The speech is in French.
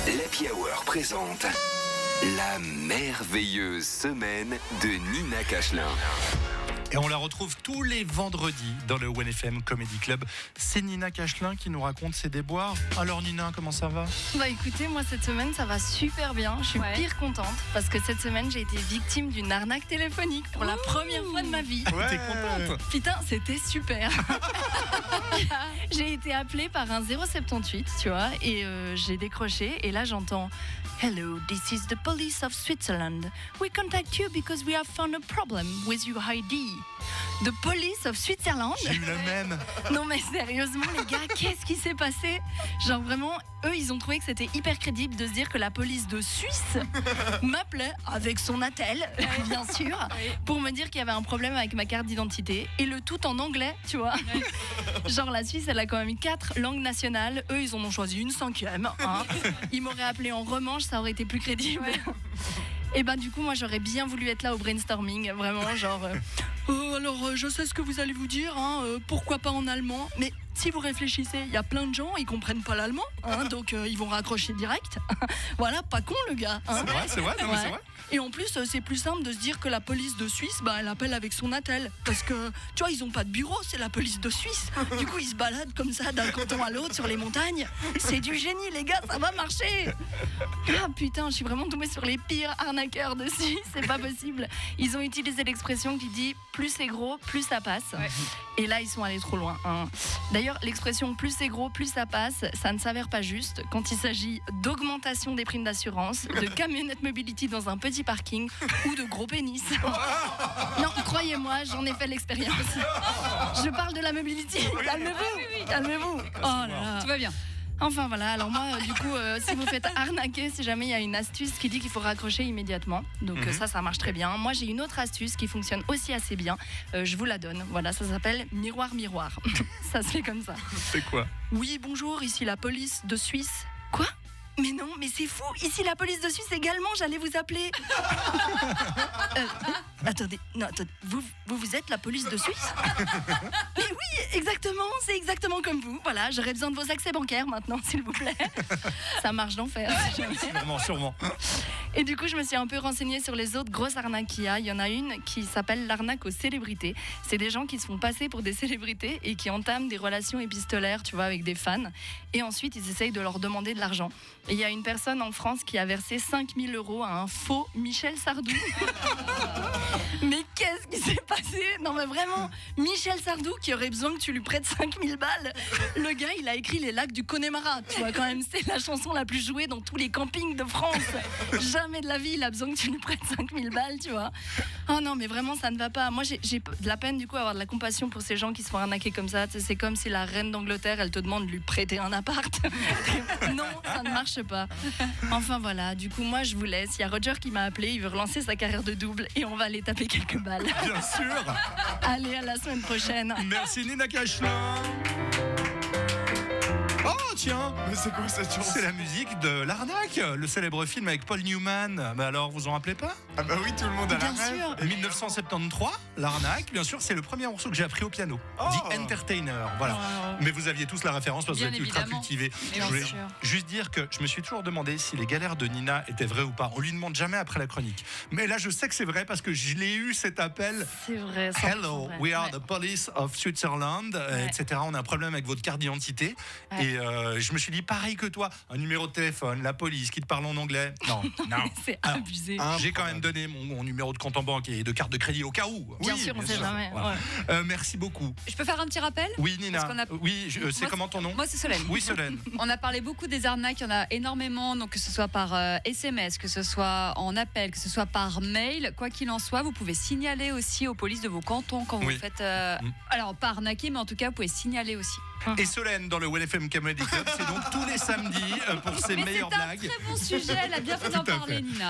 l'Happy Hour présente la merveilleuse semaine de Nina Cachelin. Et on la retrouve tous les vendredis dans le 1FM Comedy Club. C'est Nina Cachelin qui nous raconte ses déboires. Alors Nina, comment ça va ? Bah écoutez, moi cette semaine ça va super bien. Je suis pire contente parce que cette semaine j'ai été victime d'une arnaque téléphonique pour la première fois de ma vie. Ouais. T'es contente ? Putain, c'était super. J'ai été appelée par un 078, tu vois, et j'ai décroché et là j'entends Hello, this is the police of Switzerland. We contact you because we have found a problem with your ID. The police of Switzerland. J'ai eu le même. Non mais sérieusement les gars, qu'est-ce qui s'est passé ? Genre vraiment, eux ils ont trouvé que c'était hyper crédible de se dire que la police de Suisse m'appelait avec son attel, bien sûr, pour me dire qu'il y avait un problème avec ma carte d'identité et le tout en anglais, tu vois. Genre la Suisse elle a quand même 4 langues nationales, eux ils en ont choisi une 5e. Hein. Ils m'auraient appelé en remanche, ça aurait été plus crédible. Et ben du coup moi j'aurais bien voulu être là au brainstorming, vraiment genre alors je sais ce que vous allez vous dire, hein, pourquoi pas en allemand, mais si vous réfléchissez, il y a plein de gens, ils comprennent pas l'allemand, hein, donc ils vont raccrocher direct. Voilà, pas con le gars. Hein. C'est vrai, non, mais c'est vrai. Et en plus, c'est plus simple de se dire que la police de Suisse, bah, elle appelle avec son attel. Parce que, tu vois, ils ont pas de bureau, c'est la police de Suisse. Du coup, ils se baladent comme ça d'un canton à l'autre sur les montagnes. C'est du génie, les gars, ça va marcher. Ah putain, je suis vraiment tombée sur les pires arnaqueurs de Suisse, c'est pas possible. Ils ont utilisé l'expression qui dit plus c'est gros, plus ça passe. Ouais. Et là, ils sont allés trop loin. Hein. D'ailleurs, l'expression plus c'est gros, plus ça passe, ça ne s'avère pas juste quand il s'agit d'augmentation des primes d'assurance, de camionnettes mobility dans un petit parking ou de gros pénis. Non, croyez-moi, j'en ai fait l'expérience. Je parle de la mobility. Calmez-vous, calmez-vous. Oh là là. Tout va bien. Enfin voilà, alors moi du coup si vous faites arnaquer, si jamais il y a une astuce qui dit qu'il faut raccrocher immédiatement, donc ça marche très bien. Moi j'ai une autre astuce qui fonctionne aussi assez bien, je vous la donne, voilà, ça s'appelle miroir miroir. Ça se fait comme ça. C'est quoi ? Oui bonjour, ici la police de Suisse. Quoi ? Mais non, mais c'est fou, ici la police de Suisse également, j'allais vous appeler. Attendez, non, attendez, vous êtes la police de Suisse ? Mais oui, exactement, c'est exactement comme vous. Voilà, j'aurais besoin de vos accès bancaires maintenant, s'il vous plaît. Ça marche d'enfer. Sûrement. Et du coup, je me suis un peu renseignée sur les autres grosses arnaques qu'il y a. Il y en a une qui s'appelle l'arnaque aux célébrités. C'est des gens qui se font passer pour des célébrités et qui entament des relations épistolaires, tu vois, avec des fans. Et ensuite, ils essayent de leur demander de l'argent. Et il y a une personne en France qui a versé 5 000 € à un faux Michel Sardou. Mais qu'est-ce qui s'est passé ? Non mais vraiment, Michel Sardou qui aurait besoin que tu lui prêtes 5 000 balles. Le gars, il a écrit Les Lacs du Connemara. Tu vois, quand même, c'est la chanson la plus jouée dans tous les campings de France. Jamais de la vie, il a besoin que tu lui prêtes 5 000 balles, tu vois. Oh non, mais vraiment, ça ne va pas. Moi, j'ai de la peine, du coup, à avoir de la compassion pour ces gens qui se font arnaquer comme ça. C'est comme si la reine d'Angleterre, elle te demande de lui prêter un appart. Non, ça ne marche pas. Enfin, voilà. Du coup, moi, je vous laisse. Il y a Roger qui m'a appelé. Il veut relancer sa carrière de double et on va aller taper quelques balles. Bien sûr. Allez, à la semaine prochaine. Merci Nina Cachelin. Oh tiens, Mais c'est quoi cette chanson ? c'est la musique de L'Arnaque, le célèbre film avec Paul Newman. Mais alors, vous en rappelez pas ? Ah bah oui, tout le monde a la Bien rêve. sûr. 1973, L'Arnaque, bien sûr, c'est le premier morceau que j'ai appris au piano. Oh. The Entertainer, voilà. Wow. Mais vous aviez tous la référence parce que vous Bien êtes ultra évidemment. cultivés. Mais Je voulais bien sûr. juste dire que je me suis toujours demandé si les galères de Nina étaient vraies ou pas. On lui demande jamais après la chronique. Mais là, je sais que c'est vrai parce que je l'ai eu cet appel. C'est vrai. Hello, we are the police of Switzerland, etc. On a un problème avec votre carte d'identité. Ouais. Et je me suis dit, pareil que toi, un numéro de téléphone, la police qui te parle en anglais. Non. C'est Alors, abusé. J'ai quand même donné mon numéro de compte en banque et de carte de crédit au cas où. Bien sûr, on sait jamais. Voilà. Ouais. Merci beaucoup. Je peux faire un petit rappel ? Oui, Nina. Parce qu'on a- Oui, c'est Moi, comment ton nom ? Moi, c'est Solène. Oui, Solène. On a parlé beaucoup des arnaques, il y en a énormément, donc que ce soit par SMS, que ce soit en appel, que ce soit par mail, quoi qu'il en soit, vous pouvez signaler aussi aux polices de vos cantons quand vous Oui. faites... Alors, pas arnaquer, mais en tout cas, vous pouvez signaler aussi. Et Solène dans le 1FM Comedy Club, c'est donc tous les samedis pour ses Mais c'est meilleures un blagues. très bon sujet, elle a bien fait d'en Tout à parler, fait. Nina.